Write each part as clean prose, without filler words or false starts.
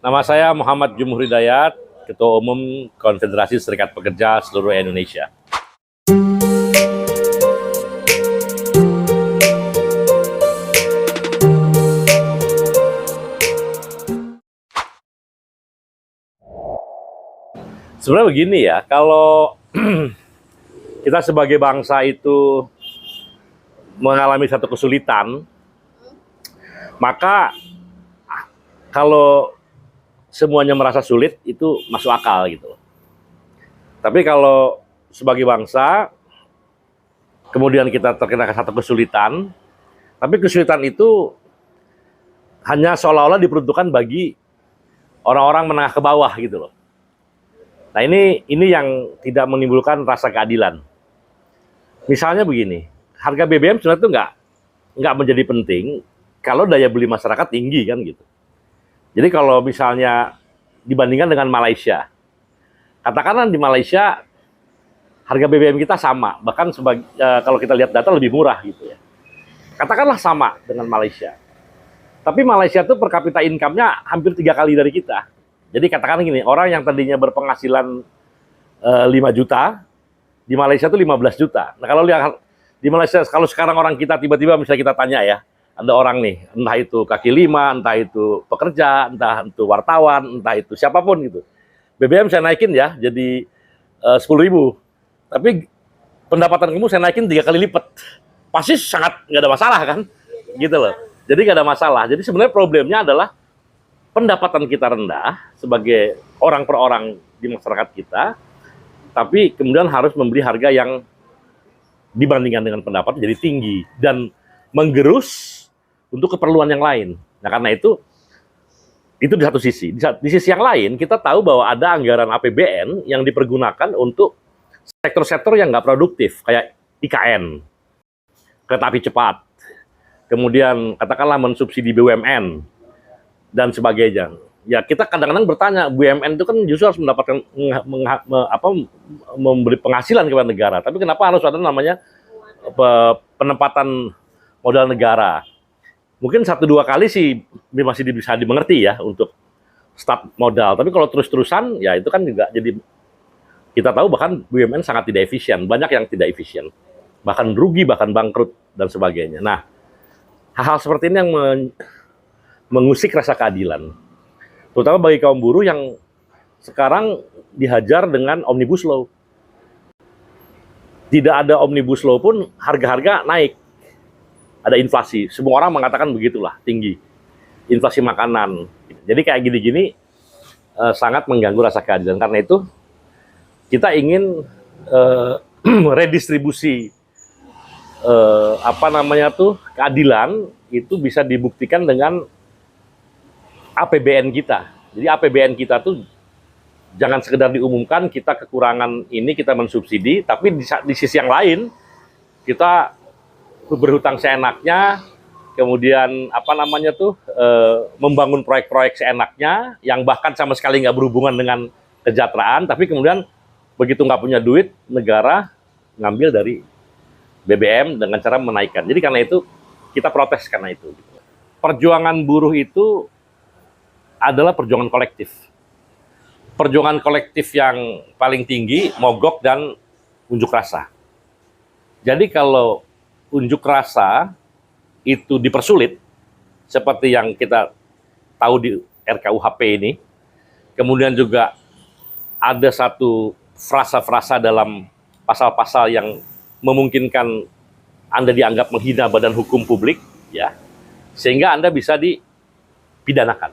Nama saya Muhammad Jumhur Hidayat, Ketua Umum Konfederasi Serikat Pekerja seluruh Indonesia. Sebenarnya begini ya, kalau kita sebagai bangsa itu mengalami satu kesulitan, maka kalau semuanya merasa sulit itu masuk akal gitu. Tapi kalau sebagai bangsa kemudian kita terkena satu kesulitan, tapi kesulitan itu hanya seolah-olah diperuntukkan bagi orang-orang menengah ke bawah gitu loh. Nah ini yang tidak menimbulkan rasa keadilan. Misalnya begini, harga BBM sebenarnya itu nggak menjadi penting kalau daya beli masyarakat tinggi kan gitu. Jadi kalau misalnya dibandingkan dengan Malaysia, katakanlah di Malaysia harga BBM kita sama, bahkan kalau kita lihat data lebih murah gitu ya. Katakanlah sama dengan Malaysia. Tapi Malaysia itu per kapita income-nya hampir 3 kali dari kita. Jadi katakan gini, orang yang tadinya berpenghasilan 5 juta, di Malaysia itu 15 juta. Nah kalau lihat di Malaysia, kalau sekarang orang kita tiba-tiba misalnya kita tanya ya, ada orang nih, entah itu kaki lima, entah itu pekerja, entah itu wartawan, entah itu siapapun gitu. BBM saya naikin ya, jadi 10.000. Tapi pendapatan kamu saya naikin 3 kali lipat. Pasti sangat nggak ada masalah kan? Gitu loh. Jadi nggak ada masalah. Jadi sebenarnya problemnya adalah pendapatan kita rendah sebagai orang per orang di masyarakat kita, tapi kemudian harus membeli harga yang dibandingkan dengan pendapatan jadi tinggi dan menggerus untuk keperluan yang lain. Nah karena itu di satu sisi. Di sisi yang lain kita tahu bahwa ada anggaran APBN yang dipergunakan untuk sektor-sektor yang nggak produktif kayak IKN, kereta api cepat, kemudian katakanlah mensubsidi BUMN dan sebagainya. Ya kita kadang-kadang bertanya, BUMN itu kan justru harus mendapatkan memberi penghasilan kepada negara. Tapi kenapa harus ada namanya penempatan modal negara? Mungkin 1-2 kali sih masih bisa dimengerti ya untuk start modal. Tapi kalau terus-terusan ya itu kan juga jadi kita tahu bahkan BUMN sangat tidak efisien. Banyak yang tidak efisien. Bahkan rugi, bahkan bangkrut dan sebagainya. Nah, hal-hal seperti ini yang mengusik rasa keadilan, terutama bagi kaum buruh yang sekarang dihajar dengan Omnibus Law. Tidak ada Omnibus Law pun harga-harga naik, ada inflasi. Semua orang mengatakan begitulah, tinggi inflasi makanan. Jadi kayak gini-gini sangat mengganggu rasa keadilan. Karena itu kita ingin redistribusi keadilan itu bisa dibuktikan dengan APBN kita. Jadi APBN kita tuh jangan sekedar diumumkan kita kekurangan ini kita mensubsidi, tapi di sisi yang lain kita berhutang seenaknya, kemudian membangun proyek-proyek seenaknya yang bahkan sama sekali nggak berhubungan dengan kesejahteraan, tapi kemudian begitu nggak punya duit, negara ngambil dari BBM dengan cara menaikkan. Jadi karena itu kita protes karena itu. Perjuangan buruh itu adalah perjuangan kolektif. Perjuangan kolektif yang paling tinggi, mogok dan unjuk rasa. Jadi kalau unjuk rasa itu dipersulit, seperti yang kita tahu di RKUHP ini, kemudian juga ada satu frasa-frasa dalam pasal-pasal yang memungkinkan Anda dianggap menghina badan hukum publik, ya, sehingga Anda bisa dipidanakan.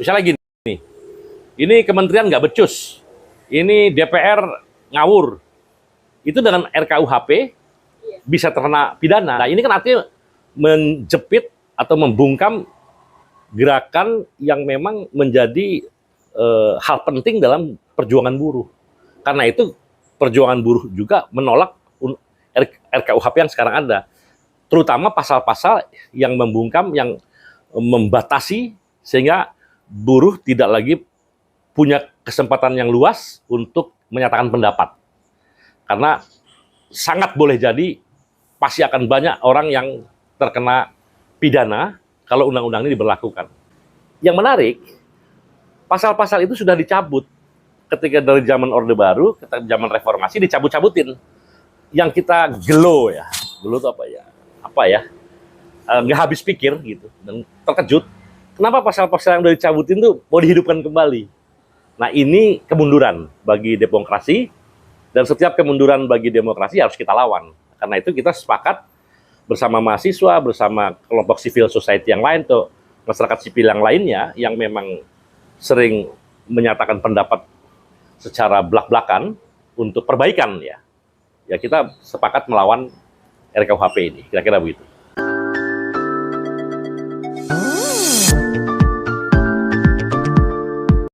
Misalnya gini, ini kementerian nggak becus, ini DPR ngawur, itu dengan RKUHP bisa terkena pidana. Nah ini kan artinya menjepit atau membungkam gerakan yang memang menjadi hal penting dalam perjuangan buruh. Karena itu perjuangan buruh juga menolak RKUHP yang sekarang ada, terutama pasal-pasal yang membungkam, yang membatasi sehingga buruh tidak lagi punya kesempatan yang luas untuk menyatakan pendapat. Karena sangat boleh jadi pasti akan banyak orang yang terkena pidana kalau undang-undang ini diberlakukan. Yang menarik, pasal-pasal itu sudah dicabut ketika dari zaman Orde Baru, ketika zaman Reformasi dicabut-cabutin. Yang kita gelo ya, gelo itu apa ya, nggak habis pikir gitu dan terkejut. Kenapa pasal-pasal yang udah dicabutin tuh mau dihidupkan kembali? Nah ini kemunduran bagi demokrasi dan setiap kemunduran bagi demokrasi harus kita lawan. Karena itu kita sepakat bersama mahasiswa, bersama kelompok civil society yang lain tuh, masyarakat sipil yang lainnya yang memang sering menyatakan pendapat secara belak-belakan untuk perbaikan ya kita sepakat melawan RKUHP ini, kira-kira begitu.